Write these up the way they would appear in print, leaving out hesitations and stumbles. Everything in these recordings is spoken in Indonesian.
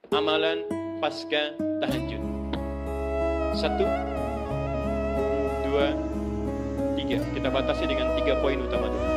amalan pasca tahajud. 1, 2, 3. Kita batasi dengan 3 poin utama dulu.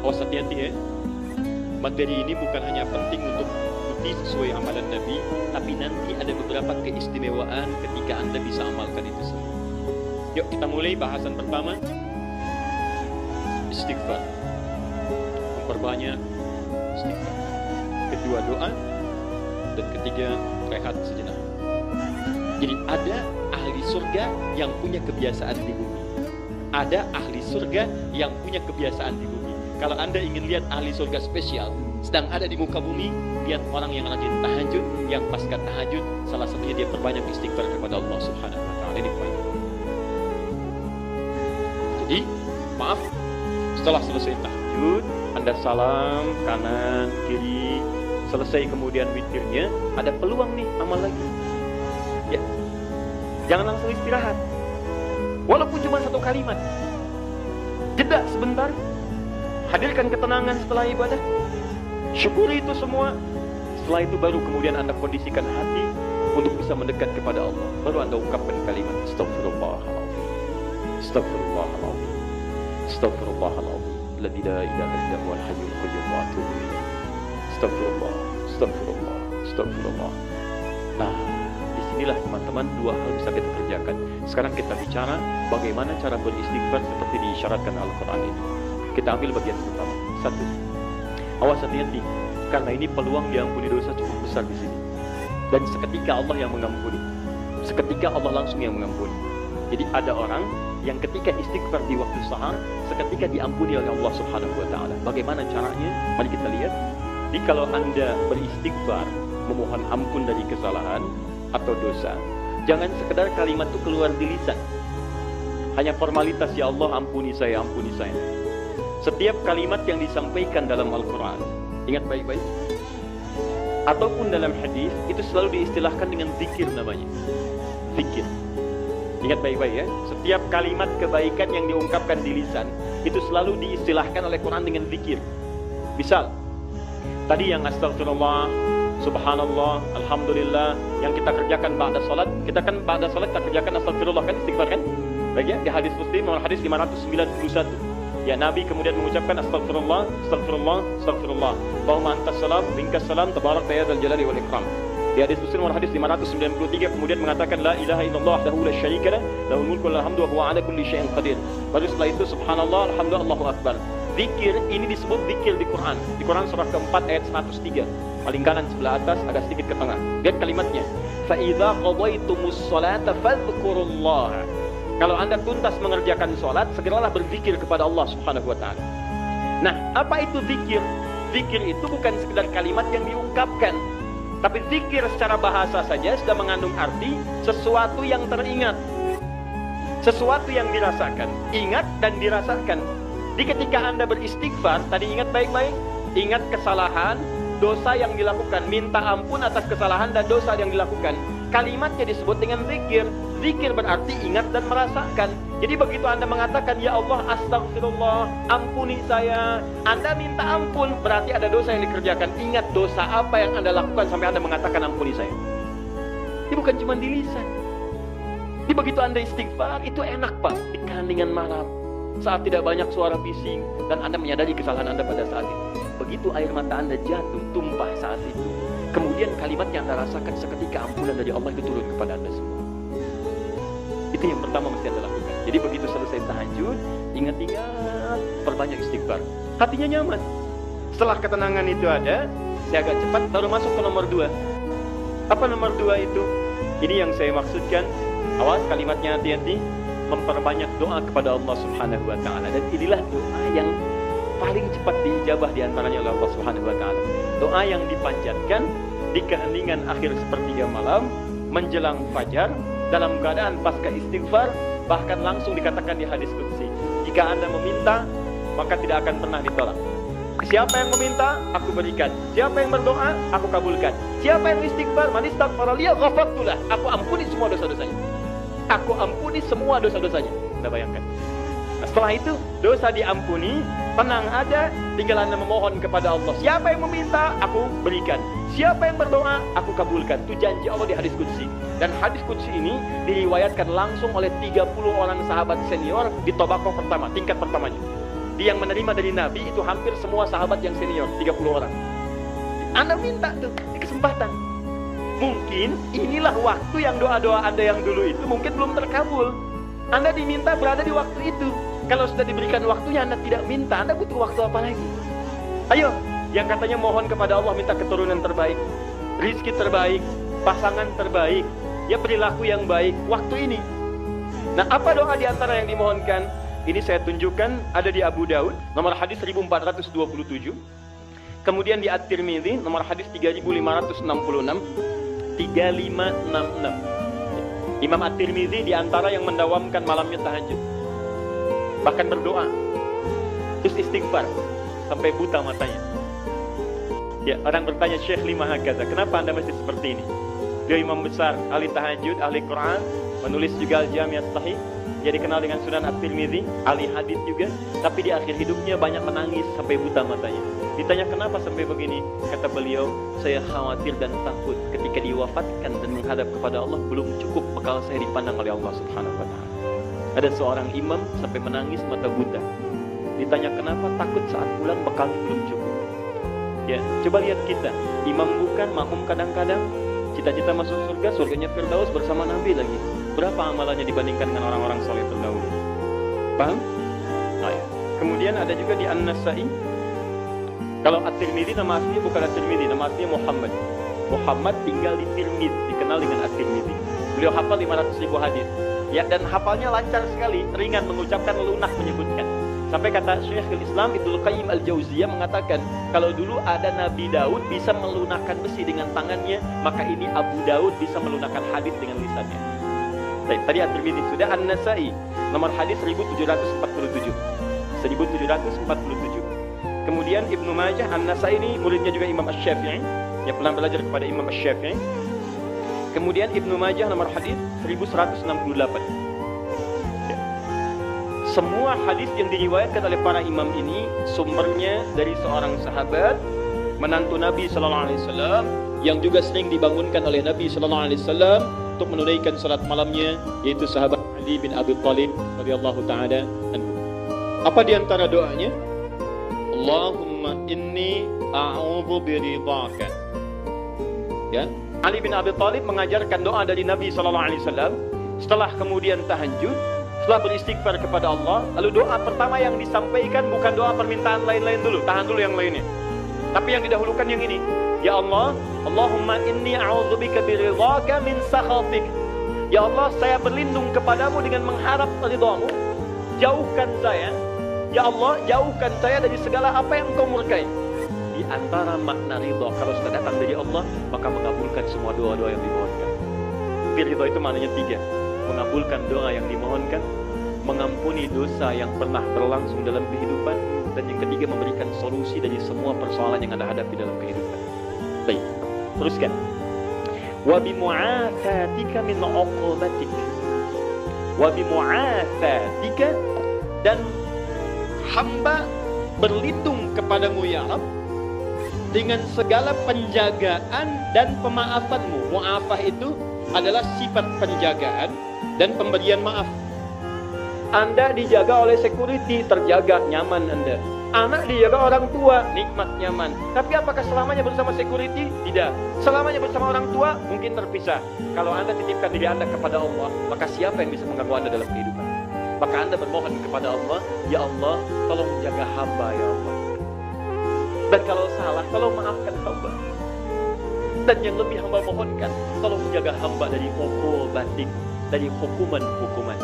Awas hati-hati ya. Materi ini bukan hanya penting untuk bukti sesuai amalan Nabi, tapi nanti ada beberapa keistimewaan ketika Anda bisa amalkan itu semua. Yuk kita mulai bahasan pertama. Istighfar. Memperbanyak istighfar. Kedua doa. Dan ketiga rehat sejenak. Jadi ada ahli surga yang punya kebiasaan di bumi. Ada ahli surga yang punya kebiasaan di bumi. Kalau Anda ingin lihat ahli surga spesial sedang ada di muka bumi, lihat orang yang rajin tahajud, yang pasca tahajud salah satunya dia perbanyak istighfar kepada Allah Subhanahu wa taala. Ini poin. Jadi, maaf, setelah selesai tahajud, Anda salam kanan, kiri, selesai kemudian witirnya, ada peluang nih amal lagi. Ya. Jangan langsung istirahat. Walaupun cuma 1 kalimat. Jeda sebentar. Hadirkan ketenangan setelah ibadah. Syukuri itu semua. Setelah itu baru kemudian Anda kondisikan hati untuk bisa mendekat kepada Allah. Baru Anda ungkapkan kalimat Astaghfirullahaladzim. Astaghfirullahaladzim. Astaghfirullahaladzim. Alladzi la ilaha illa huwal hayyul qayyum wa atubu ilaih. Astagfirullah, astagfirullah, astagfirullah. Nah, disinilah teman-teman 2 hal bisa kita kerjakan. Sekarang kita bicara bagaimana cara beristighfar seperti diisyaratkan Al-Quran ini. Kita ambil bagian pertama. 1. Awas hati-hati, karena ini peluang diampuni dosa cukup besar di sini. Dan seketika Allah yang mengampuni. Seketika Allah langsung yang mengampuni. Jadi ada orang yang ketika istighfar di waktu sahar, seketika diampuni oleh Allah Subhanahu wa taala. Bagaimana caranya? Mari kita lihat. Jadi kalau Anda beristighfar, memohon ampun dari kesalahan atau dosa, jangan sekedar kalimat itu keluar di lisan. Hanya formalitas, ya Allah ampuni saya, ampuni saya. Setiap kalimat yang disampaikan dalam Al-Quran, ingat baik-baik, ataupun dalam hadis, itu selalu diistilahkan dengan zikir namanya. Zikir. Ingat baik-baik ya, setiap kalimat kebaikan yang diungkapkan di lisan, itu selalu diistilahkan oleh Quran dengan zikir. Misal, tadi yang astagfirullah, subhanallah, alhamdulillah, yang kita kerjakan ba'da salat, kita kan ba'da salat kita kerjakan astagfirullah kan, istighfar kan? Baik ya, di hadis Muslim, nomor hadis 591. Ya, Nabi kemudian mengucapkan astagfirullah, astagfirullah, astagfirullah. Allahumma antas salam, minkas salam, tabarak ya dzal jalali wal ikram. Di hadis Muslim nomor hadis 593 kemudian mengatakan la ilaha illallah wahdahu la syarika lah, lahul mulku wal hamdu wa huwa ala kulli syai'in qadir. Baru setelah itu subhanallah, alhamdulillah, Allahu akbar. Zikir ini disebut zikir di Quran. Di Quran surah keempat ayat 103. Paling kanan sebelah atas, agak sedikit ke tengah. Lihat kalimatnya. Fa idza qadaytumus sholata fadhkurullah. Kalau Anda tuntas mengerjakan salat, segeralah berzikir kepada Allah Subhanahu wa taala. Nah, apa itu zikir? Zikir itu bukan sekedar kalimat yang diungkapkan, tapi zikir secara bahasa saja sudah mengandung arti sesuatu yang teringat. Sesuatu yang dirasakan. Ingat dan dirasakan. Jadi ketika Anda beristighfar, tadi ingat baik-baik, ingat kesalahan, dosa yang dilakukan, minta ampun atas kesalahan dan dosa yang dilakukan. Kalimatnya disebut dengan zikir. Zikir berarti ingat dan merasakan. Jadi begitu Anda mengatakan, ya Allah astagfirullah, ampuni saya, Anda minta ampun, berarti ada dosa yang dikerjakan. Ingat dosa apa yang Anda lakukan sampai Anda mengatakan ampuni saya. Ini bukan cuma di lisan. Jadi begitu Anda istighfar, itu enak Pak, di keheningan malam, saat tidak banyak suara bising, dan Anda menyadari kesalahan Anda pada saat itu. Begitu air mata Anda jatuh, tumpah saat itu, kemudian kalimat yang Anda rasakan seketika ampunan dari Allah itu turun kepada Anda semua. Itu yang pertama mesti Anda lakukan. Jadi begitu selesai tahajud, ingat-ingat, perbanyak istighfar. Hatinya nyaman. Setelah ketenangan itu ada, saya agak cepat, baru masuk ke nomor 2. Apa nomor 2 itu? Ini yang saya maksudkan. Awas kalimatnya hati-hati. Memperbanyak doa kepada Allah Subhanahu wa taala. Dan inilah doa yang paling cepat diijabah di antaranya oleh Allah Subhanahu wa taala. Doa yang dipanjatkan di keheningan akhir sepertiga malam menjelang fajar dalam keadaan pasca istighfar, bahkan langsung dikatakan di hadis qudsi, jika Anda meminta maka tidak akan pernah ditolak. Siapa yang meminta, aku berikan. Siapa yang berdoa, aku kabulkan. Siapa yang istighfar, man istaghfara li ghafartu lah, aku ampuni semua dosa-dosanya. Aku ampuni semua dosa-dosanya. Anda bayangkan. Setelah itu dosa diampuni, tenang aja, tinggal Anda memohon kepada Allah. Siapa yang meminta, aku berikan. Siapa yang berdoa, aku kabulkan. Itu janji Allah di hadis qudsi. Dan hadis qudsi ini diriwayatkan langsung oleh 30 orang sahabat senior di Tobaqoh pertama, tingkat pertamanya. Dia yang menerima dari Nabi itu hampir semua sahabat yang senior, 30 orang. Anda minta tuh, di kesempatan. Mungkin inilah waktu yang doa-doa Anda yang dulu itu mungkin belum terkabul. Anda diminta berada di waktu itu. Kalau sudah diberikan waktunya, Anda tidak minta, Anda butuh waktu apa lagi? Ayo, yang katanya mohon kepada Allah minta keturunan terbaik, rizki terbaik, pasangan terbaik, ya perilaku yang baik, waktu ini. Nah, apa doa di antara yang dimohonkan? Ini saya tunjukkan, ada di Abu Daud, nomor hadis 1427. Kemudian di At-Tirmidzi, nomor hadis 3566. 3566. Imam At-Tirmidzi di antara yang mendawamkan malamnya tahajud. Bahkan berdoa, terus istighfar sampai buta matanya. Ya, orang bertanya, Syekh lima hakaza, kenapa Anda masih seperti ini? Dia imam besar, ahli tahajud, ahli Quran, menulis juga Al-Jami' As-Sahih. Dia dikenal dengan Sunan At-Tirmidzi, ahli hadis juga, tapi di akhir hidupnya banyak menangis sampai buta matanya. Ditanya kenapa sampai begini? Kata beliau, saya khawatir dan takut ketika diwafatkan dan menghadap kepada Allah belum cukup bekal saya dipandang oleh Allah Subhanahu wa taala. Ada seorang imam sampai menangis mata buta. Ditanya kenapa? Takut saat pulang bekalnya belum cukup. Ya, coba lihat kita, imam bukan, makmum kadang-kadang, cita-cita masuk surga, surganya Firdaus bersama Nabi lagi. Berapa amalannya dibandingkan dengan orang-orang soleh terdahulu? Paham? Nah, ya. Kemudian ada juga di An-Nasa'i. Kalau At-Tirmidzi nama aslinya bukan At-Tirmidzi, nama aslinya Muhammad. Muhammad tinggal di Tirmidzi, dikenal dengan At-Tirmidzi. Beliau hafal 500.000 hadis. Ya, dan hafalnya lancar sekali, ringan mengucapkan, lunak menyebutkan. Sampai kata Syekhul Islam Ibnu Qayyim Al-Jauziyah mengatakan, kalau dulu ada Nabi Daud bisa melunakkan besi dengan tangannya, maka ini Abu Daud bisa melunakkan hadis dengan lisannya. Baik, tadi At-Tirmidzi sudah. An-Nasa'i nomor hadis 1747. 1747. Kemudian Ibnu Majah. An-Nasa'i ini muridnya juga Imam Asy-Syafi'i, yang pernah belajar kepada Imam Asy-Syafi'i. Kemudian Ibnu Majah nomor hadis 1168. Ya. Semua hadis yang diriwayatkan oleh para imam ini sumbernya dari seorang sahabat, menantu Nabi sallallahu alaihi wasallam, yang juga sering dibangunkan oleh Nabi sallallahu alaihi wasallam untuk menunaikan salat malamnya, yaitu sahabat Ali bin Abi Thalib radhiyallahu taala anhu. Apa di antara doanya? Allahumma inni a'udzu biridhaka. Ya. Ali bin Abi Thalib mengajarkan doa dari Nabi SAW setelah kemudian tahajud, setelah beristighfar kepada Allah. Lalu doa pertama yang disampaikan bukan doa permintaan lain-lain dulu, tahan dulu yang lainnya, tapi yang didahulukan yang ini. Ya Allah, Allahumma inni a'udzubika biridhaka min sakhatik. Ya Allah, saya berlindung kepadamu dengan mengharap ridhamu. Jauhkan saya, ya Allah, jauhkan saya dari segala apa yang Engkau murkai. Di antara makna ridha, kalau sudah datang dari Allah, maka mengabulkan semua doa-doa yang dimohonkan. Ridha itu maknanya 3. Mengabulkan doa yang dimohonkan, mengampuni dosa yang pernah berlangsung dalam kehidupan, dan yang ketiga memberikan solusi dari semua persoalan yang Anda hadapi dalam kehidupan. Baik, teruskan. Wa bimu'afatika min 'uqubatik. Wa bimu'afatika, dan hamba berlindung kepadamu ya Rabb dengan segala penjagaan dan pemaafanmu. Mu'afah itu adalah sifat penjagaan dan pemberian maaf. Anda dijaga oleh security, terjaga, nyaman Anda. Anak dijaga orang tua, nikmat, nyaman. Tapi apakah selamanya bersama security? Tidak. Selamanya bersama orang tua, mungkin terpisah. Kalau Anda titipkan diri Anda kepada Allah, maka siapa yang bisa mengganggu Anda dalam kehidupan? Maka Anda bermohon kepada Allah, ya Allah, tolong jaga hamba ya Allah. Dan kalau salah, tolong maafkan hamba. Dan yang lebih hamba mohonkan, tolong jaga hamba dari uqubatik, dari hukuman-hukuman.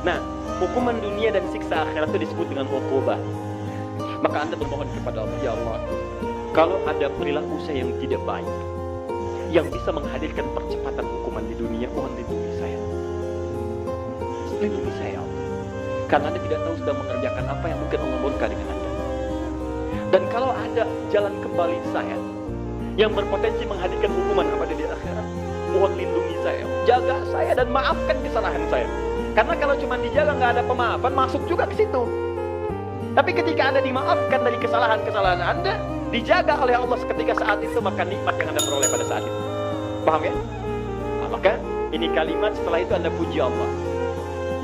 Nah, hukuman dunia dan siksa akhirat itu disebut dengan uqubah. Maka Anda bermohon kepada Allah, ya Allah, kalau ada perilaku saya yang tidak baik, yang bisa menghadirkan percepatan hukuman di dunia, mohon lindungi saya. Lindungi saya, Allah. Karena Anda tidak tahu sedang mengerjakan apa yang mungkin Allah murka dengan Anda. Dan kalau ada jalan kembali saya yang berpotensi menghadirkan hukuman apa di akhirat, mohon lindungi saya, jaga saya dan maafkan kesalahan saya. Karena kalau cuma dijaga nggak ada pemaafan, masuk juga ke situ. Tapi ketika Anda dimaafkan dari kesalahan-kesalahan Anda, dijaga oleh Allah seketika saat itu, maka nikmat yang Anda peroleh pada saat itu. Paham ya? Nah, maka ini kalimat setelah itu Anda puji Allah.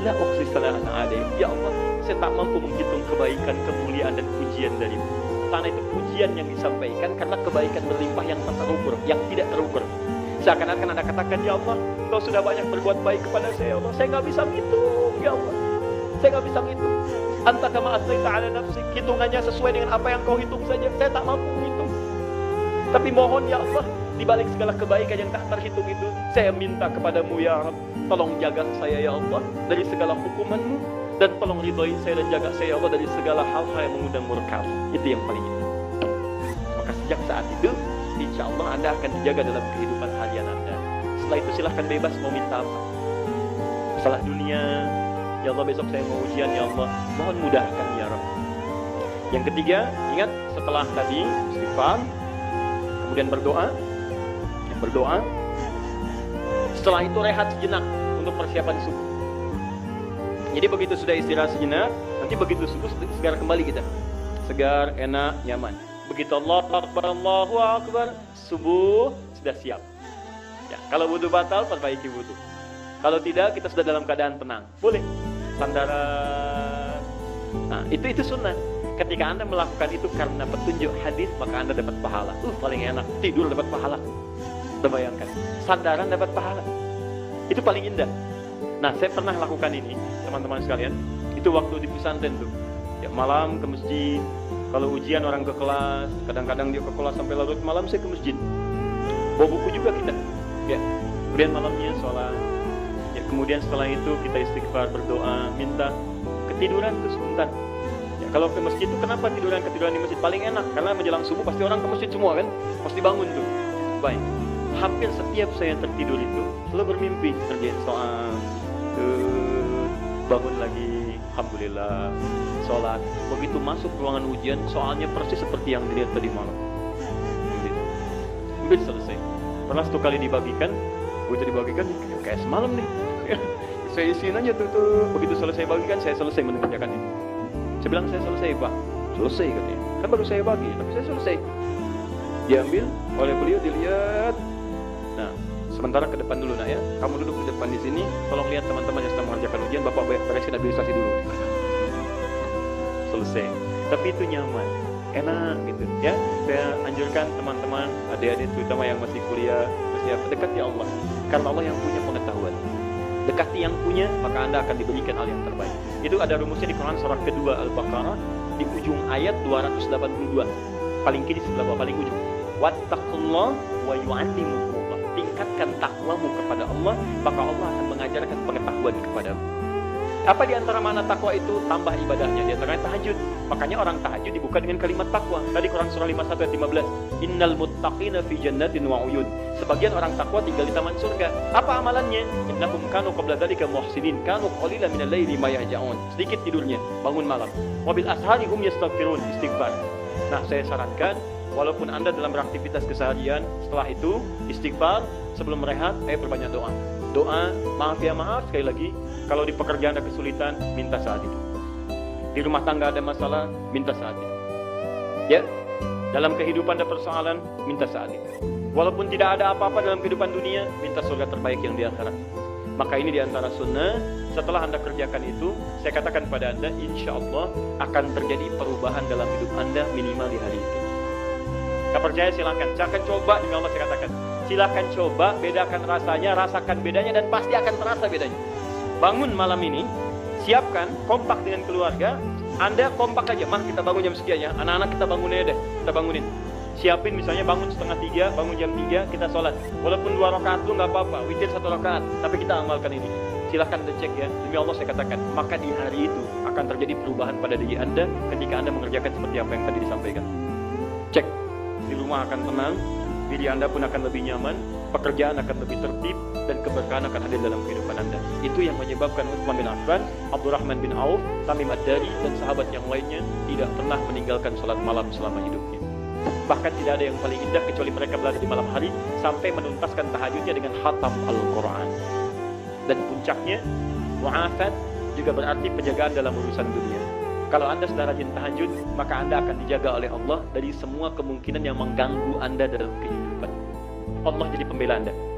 La uqsi sana'an 'alaik. Ya Allah, saya tak mampu menghitung kebaikan, kemuliaan dan pujian darimu. Karena itu pujian yang disampaikan karena kebaikan berlimpah yang tak terukur, yang tidak terukur. Seakan-akan Anda katakan, ya Allah, Engkau sudah banyak berbuat baik kepada saya, ya Allah. Saya nggak bisa menghitung, ya Allah. Saya nggak bisa menghitung. Anta kama asnaita 'ala nafsik. Hitungannya sesuai dengan apa yang Kau hitung saja. Saya tak mampu menghitung. Tapi mohon ya Allah, di balik segala kebaikan yang tak terhitung itu, saya minta kepadamu ya Rabb, tolong jaga saya ya Allah dari segala hukuman-Mu, dan tolong ridhoi saya dan jaga saya ya Allah dari segala hal-hal yang mengundang murka. Itu yang paling indah. Maka sejak saat itu, insya Allah Anda akan dijaga dalam kehidupan harian Anda. Setelah itu silahkan bebas mau minta apa. Masalah dunia, ya Allah besok saya mau ujian ya Allah, mohon mudahkan ya Rabb. Yang ketiga, ingat setelah tadi istighfar, kemudian berdoa. Setelah itu rehat sejenak untuk persiapan subuh. Jadi begitu sudah istirahat sejenak, nanti begitu subuh segar kembali kita. Segar, enak, nyaman. Begitu Allahu Akbar, subuh sudah siap. Ya, kalau wudu batal, perbaiki wudu. Kalau tidak, kita sudah dalam keadaan tenang. Boleh. Sandaran. Nah, itu sunnah. Ketika Anda melakukan itu karena petunjuk hadis, maka Anda dapat pahala. Paling enak. Tidur dapat pahala. Udah bayangkan. Sandaran dapat pahala. Itu paling indah. Nah, saya pernah lakukan ini, teman-teman sekalian. Itu waktu di pesantren tuh. Ya, malam ke masjid. Kalau ujian orang ke kelas, kadang-kadang dia ke kelas sampai larut malam, saya ke masjid. Bawa buku juga kita. Ya. Kemudian malamnya sholat. Ya, kemudian setelah itu kita istighfar, berdoa, minta ketiduran tuh sebentar. Ya, kalau ke masjid itu kenapa ketiduran di masjid paling enak? Karena menjelang subuh pasti orang ke masjid semua kan, pasti bangun tuh. Baik. Hampir setiap saya tertidur itu selalu bermimpi kerjain soal, bangun lagi, alhamdulillah, sholat. Begitu masuk ruangan ujian, soalnya persis seperti yang dilihat tadi malam. Udah selesai. Pernah 1 kali dibagikan, begitu dibagikan kayak semalam nih. Saya isiin aja tuh. Begitu selesai bagikan, saya selesai mengerjakan itu. Saya bilang saya selesai Pak. Selesai katanya. Kan baru saya bagi, tapi saya selesai. Diambil oleh beliau, dilihat. Nah, sementara ke depan dulu nak ya. Kamu duduk di depan di sini. Tolong lihat teman-teman yang sedang mengerjakan ujian. Bapak beresin administrasi dulu. Selesai. Tapi itu nyaman, enak gitu ya. Saya anjurkan teman-teman, adik-adik terutama yang masih kuliah, masih dekati Allah. Karena Allah yang punya pengetahuan. Dekati yang punya, maka Anda akan diberikan hal yang terbaik. Itu ada rumusnya di Quran surah kedua Al-Baqarah di ujung ayat 282. Paling kiri sebelah bawah, paling ujung. Wattaqullah wa yu'allimukumullah. Tingkatkan takwamu kepada Allah, maka Allah akan mengajarkan pengetahuan kepadamu. Apa di antara mana takwa itu? Tambah ibadahnya, di antaranya tahajud. Makanya orang tahajud dibuka dengan kalimat takwa. Tadi Quran surah 51 ayat 15. Innal muttaqina fi jannatin wa uyun. Sebagian orang takwa tinggal di taman surga. Apa amalannya? Innahum kanu qabla dzalika muhsinin, kanu qalilan minal laili ma yahja'un. Sedikit tidurnya, bangun malam. Wa bil ashari hum yastaghfirun, istighfar. Nah, saya sarankan walaupun Anda dalam beraktivitas keseharian, setelah itu istighfar, sebelum rehat, perbanyak doa. Doa, maaf ya maaf, sekali lagi, kalau di pekerjaan ada kesulitan, minta saat itu. Di rumah tangga ada masalah, minta saat itu. Ya, dalam kehidupan ada persoalan, minta saat itu. Walaupun tidak ada apa-apa dalam kehidupan dunia, minta surga terbaik yang di akhirat. Maka ini di antara sunnah. Setelah Anda kerjakan itu, saya katakan pada Anda, insya Allah akan terjadi perubahan dalam hidup Anda minimal di hari itu. Gak percaya silakan, silakan coba, demi Allah saya katakan. Silakan coba, bedakan rasanya, rasakan bedanya, dan pasti akan terasa bedanya. Bangun malam ini, siapkan, kompak dengan keluarga. Anda kompak aja, mah kita bangun jam sekian ya. Anak-anak kita bangun aja deh, kita bangunin. Siapin misalnya bangun 2:30, bangun jam 3, kita sholat. Walaupun 2 rakaat dulu nggak apa-apa, witir 1 rakaat. Tapi kita amalkan ini. Silahkan Anda cek ya, demi Allah saya katakan. Maka di hari itu akan terjadi perubahan pada diri Anda ketika Anda mengerjakan seperti apa yang tadi disampaikan. Cek, di rumah akan tenang, diri Anda pun akan lebih nyaman, pekerjaan akan lebih tertib, dan keberkahan akan hadir dalam kehidupan Anda. Itu yang menyebabkan Utsman bin Affan, Abdurrahman bin Auf, Tamim ad-Dari, dan sahabat yang lainnya tidak pernah meninggalkan sholat malam selama hidupnya. Bahkan tidak ada yang paling indah kecuali mereka berada di malam hari sampai menuntaskan tahajudnya dengan khatam Al-Quran. Dan puncaknya Mu'afat juga berarti penjagaan dalam urusan dunia. Kalau Anda sedang rajin tahajud, maka Anda akan dijaga oleh Allah dari semua kemungkinan yang mengganggu Anda dalam kehidupan. Allah jadi pembela Anda.